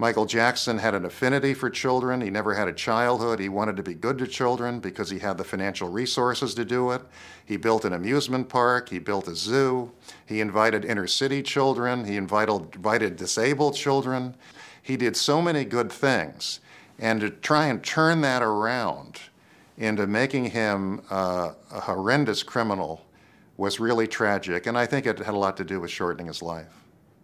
Michael Jackson had an affinity for children. He never had a childhood. He wanted to be good to children because he had the financial resources to do it. He built an amusement park. He built a zoo. He invited inner city children. He invited disabled children. He did so many good things. And to try and turn that around into making him a horrendous criminal was really tragic. And I think it had a lot to do with shortening his life.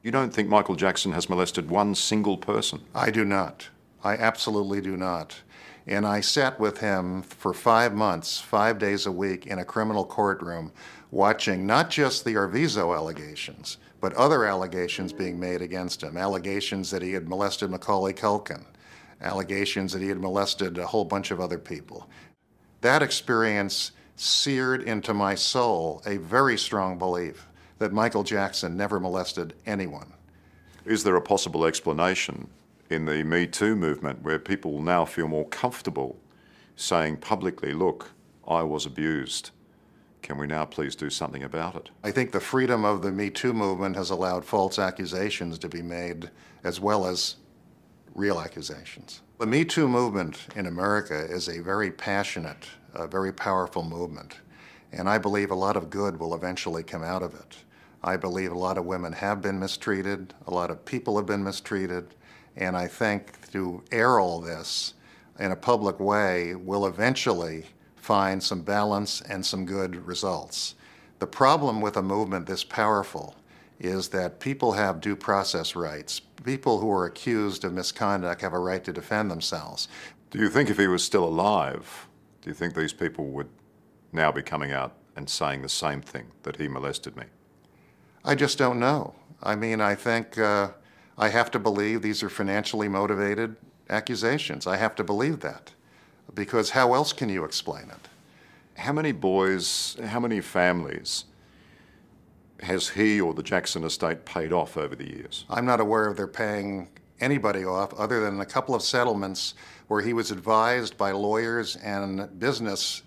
You don't think Michael Jackson has molested one single person? I do not. I absolutely do not. And I sat with him for 5 months, 5 days a week in a criminal courtroom, watching not just the Arvizo allegations, but other allegations being made against him. Allegations that he had molested Macaulay Culkin. Allegations that he had molested a whole bunch of other people. That experience seared into my soul a very strong belief that Michael Jackson never molested anyone. Is there a possible explanation in the Me Too movement where people now feel more comfortable saying publicly, look, I was abused. Can we now please do something about it? I think the freedom of the Me Too movement has allowed false accusations to be made as well as real accusations. The Me Too movement in America is a very passionate, very powerful movement. And I believe a lot of good will eventually come out of it. I believe a lot of women have been mistreated, a lot of people have been mistreated, and I think to air all this in a public way will eventually find some balance and some good results. The problem with a movement this powerful is that people have due process rights. People who are accused of misconduct have a right to defend themselves. Do you think if he was still alive, do you think these people would now be coming out and saying the same thing, that he molested me? I just don't know. I mean, I think I have to believe these are financially motivated accusations. I have to believe that, because how else can you explain it? How many boys, how many families has he or the Jackson estate paid off over the years? I'm not aware of their paying anybody off other than a couple of settlements where he was advised by lawyers and business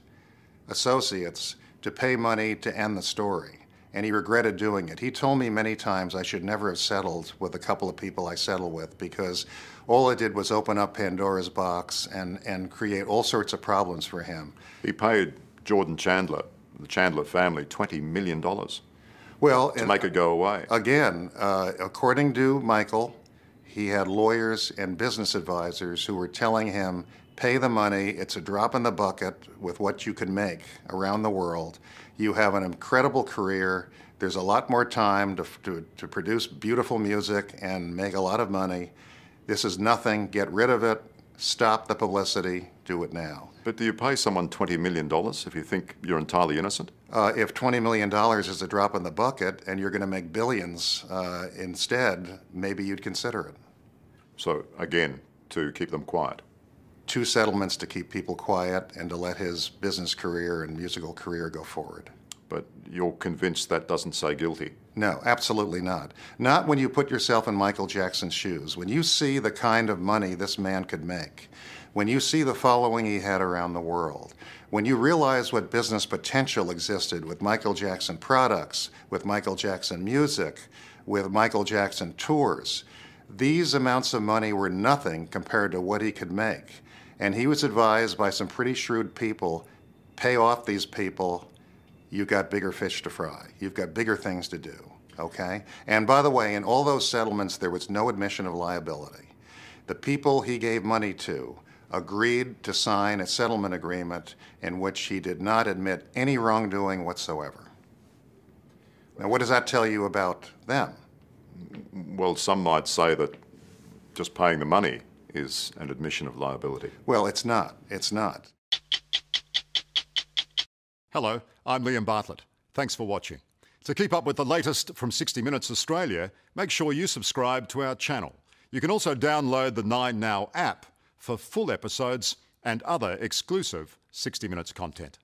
associates to pay money to end the story. And he regretted doing it. He told me many times I should never have settled with a couple of people I settled with, because all it did was open up Pandora's box and create all sorts of problems for him. He paid Jordan Chandler, the Chandler family, $20 million to make it go away. Again, according to Michael, he had lawyers and business advisors who were telling him, pay the money, it's a drop in the bucket with what you can make around the world. You have an incredible career. There's a lot more time to produce beautiful music and make a lot of money. This is nothing. Get rid of it. Stop the publicity. Do it now. But do you pay someone $20 million if you think you're entirely innocent? If $20 million is a drop in the bucket and you're going to make billions instead, maybe you'd consider it. So, again, to keep them quiet. 2 settlements to keep people quiet and to let his business career and musical career go forward. But you're convinced that doesn't say guilty? No, absolutely not. Not when you put yourself in Michael Jackson's shoes. When you see the kind of money this man could make, when you see the following he had around the world, when you realize what business potential existed with Michael Jackson products, with Michael Jackson music, with Michael Jackson tours, these amounts of money were nothing compared to what he could make. And he was advised by some pretty shrewd people, pay off these people, you've got bigger fish to fry. You've got bigger things to do, okay? And by the way, in all those settlements, there was no admission of liability. The people he gave money to agreed to sign a settlement agreement in which he did not admit any wrongdoing whatsoever. Now, what does that tell you about them? Well, some might say that just paying the money is an admission of liability. Well, it's not. It's not. Hello, I'm Liam Bartlett. Thanks for watching. To keep up with the latest from 60 Minutes Australia, make sure you subscribe to our channel. You can also download the 9Now app for full episodes and other exclusive 60 Minutes content.